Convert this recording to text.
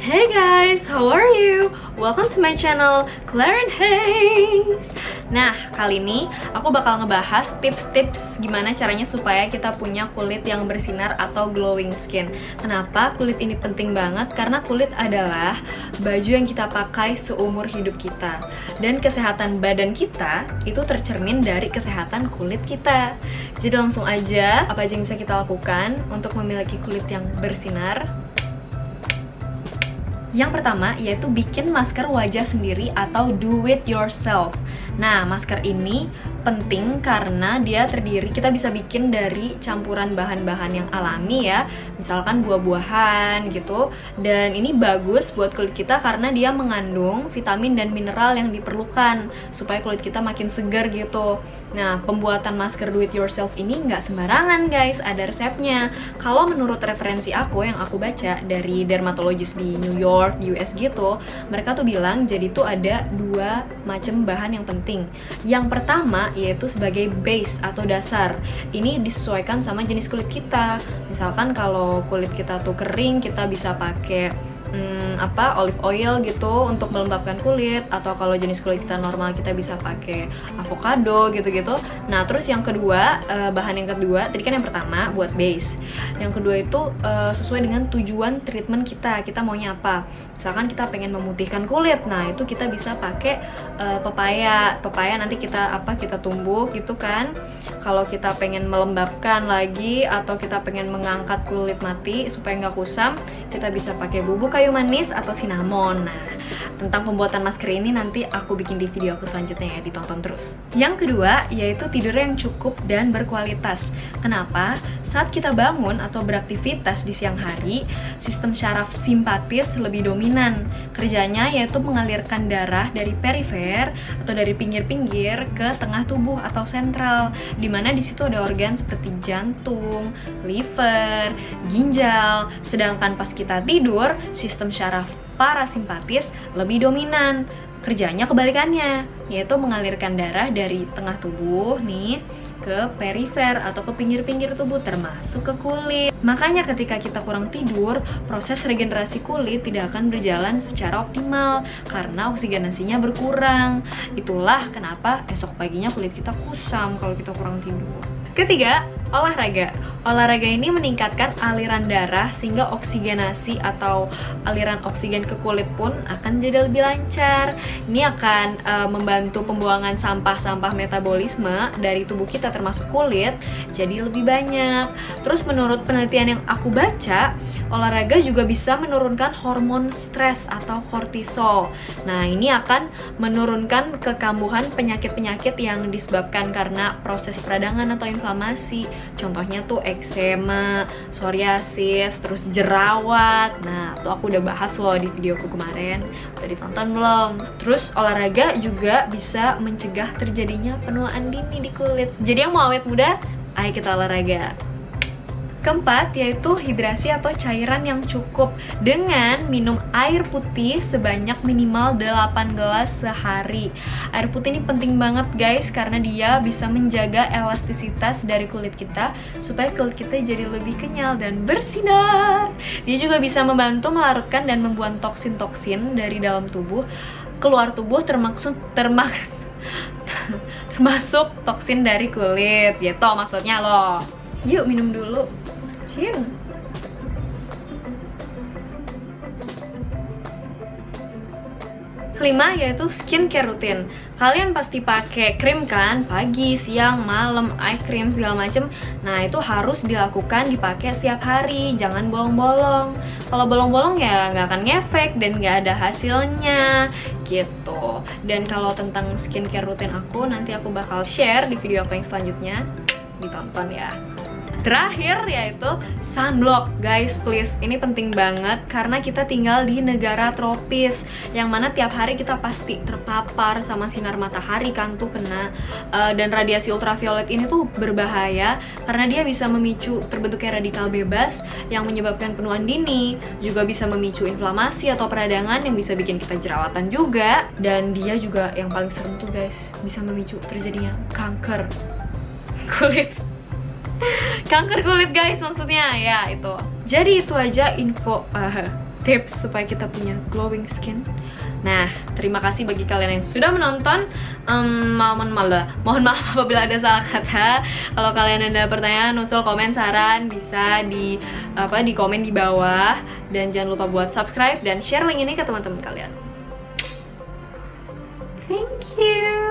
Hey guys, how are you? Welcome to my channel, Claire and Hayes. Nah, kali ini aku bakal ngebahas tips-tips gimana caranya supaya kita punya kulit yang bersinar atau glowing skin. Kenapa kulit ini penting banget? Karena kulit adalah baju yang kita pakai seumur hidup kita. Dan kesehatan badan kita itu tercermin dari kesehatan kulit kita. Jadi langsung aja, apa aja yang bisa kita lakukan untuk memiliki kulit yang bersinar? Yang pertama yaitu bikin masker wajah sendiri atau do it yourself. Nah, masker ini penting karena dia terdiri, kita bisa bikin dari campuran bahan-bahan yang alami ya, misalkan buah-buahan gitu. Dan ini bagus buat kulit kita karena dia mengandung vitamin dan mineral yang diperlukan supaya kulit kita makin segar gitu. Nah, pembuatan masker do it yourself ini nggak sembarangan guys, ada resepnya. Kalau menurut referensi aku yang aku baca dari dermatologis di New York, US gitu, mereka tuh bilang jadi tuh ada dua macam bahan yang penting. Yang pertama yaitu sebagai base atau dasar. Ini disesuaikan sama jenis kulit kita. Misalkan kalau kulit kita tuh kering, kita bisa pakai olive oil gitu untuk melembabkan kulit, atau kalau jenis kulit kita normal kita bisa pakai avocado gitu-gitu. Nah, terus yang kedua, bahan yang kedua, tadi kan yang pertama buat base. Yang kedua itu sesuai dengan tujuan treatment kita maunya apa. Misalkan kita pengen memutihkan kulit, nah itu kita bisa pakai pepaya nanti kita tumbuk gitu kan. Kalau kita pengen melembabkan lagi atau kita pengen mengangkat kulit mati supaya nggak kusam, kita bisa pakai bubuk kayu manis atau cinnamon. Nah, tentang pembuatan masker ini nanti aku bikin di video aku selanjutnya ya, ditonton terus. Yang kedua yaitu tidur yang cukup dan berkualitas. Kenapa? Saat kita bangun atau beraktivitas di siang hari, sistem syaraf simpatis lebih dominan. Kerjanya yaitu mengalirkan darah dari perifer atau dari pinggir-pinggir ke tengah tubuh atau sentral, dimana di situ ada organ seperti jantung, liver, ginjal. Sedangkan pas kita tidur, sistem syaraf parasimpatis lebih dominan. Kerjanya kebalikannya, yaitu mengalirkan darah dari tengah tubuh nih ke perifer atau ke pinggir-pinggir tubuh termasuk ke kulit. Makanya ketika kita kurang tidur, proses regenerasi kulit tidak akan berjalan secara optimal karena oksigenasinya berkurang. Itulah kenapa esok paginya kulit kita kusam kalau kita kurang tidur. Ketiga, olahraga. Olahraga ini meningkatkan aliran darah sehingga oksigenasi atau aliran oksigen ke kulit pun akan jadi lebih lancar. Ini akan membantu pembuangan sampah-sampah metabolisme dari tubuh kita termasuk kulit jadi lebih banyak. Terus menurut penelitian yang aku baca, olahraga juga bisa menurunkan hormon stres atau kortisol. Nah, ini akan menurunkan kekambuhan penyakit-penyakit yang disebabkan karena proses peradangan atau inflamasi. Contohnya tuh eksema, psoriasis, terus jerawat. Nah, tuh aku udah bahas loh di videoku kemarin. Udah ditonton belum? Terus olahraga juga bisa mencegah terjadinya penuaan dini di kulit. Jadi yang mau awet muda, ayo kita olahraga. Keempat, yaitu hidrasi atau cairan yang cukup dengan minum air putih sebanyak minimal 8 gelas sehari. Air putih ini penting banget guys karena dia bisa menjaga elastisitas dari kulit kita supaya kulit kita jadi lebih kenyal dan bersinar. Dia juga bisa membantu melarutkan dan membuang toksin-toksin dari dalam tubuh keluar tubuh termasuk toksin dari kulit gitu maksudnya loh. Yuk minum dulu. Cheers. Kelima yaitu skincare rutin. Kalian pasti pakai krim kan, pagi, siang, malam, eye cream segala macem. Nah, itu harus dilakukan, dipakai setiap hari, jangan bolong-bolong. Kalau bolong-bolong ya nggak akan ngefek dan nggak ada hasilnya gitu. Dan kalau tentang skincare rutin aku, nanti aku bakal share di video aku yang selanjutnya, ditonton ya. Terakhir yaitu sunblock. Guys, please, ini penting banget karena kita tinggal di negara tropis yang mana tiap hari kita pasti terpapar sama sinar matahari kan tuh kena dan radiasi ultraviolet ini tuh berbahaya karena dia bisa memicu terbentuknya radikal bebas yang menyebabkan penuaan dini, juga bisa memicu inflamasi atau peradangan yang bisa bikin kita jerawatan juga, dan dia juga yang paling serem tuh guys, bisa memicu terjadinya kanker kulit. Kanker kulit guys maksudnya ya itu. Jadi itu aja info tips supaya kita punya glowing skin. Nah, terima kasih bagi kalian yang sudah menonton. Mohon maaf apabila ada salah kata. Kalau kalian ada pertanyaan, usul, komen, saran, bisa di komen di bawah. Dan jangan lupa buat subscribe dan share link ini ke teman-teman kalian. Thank you.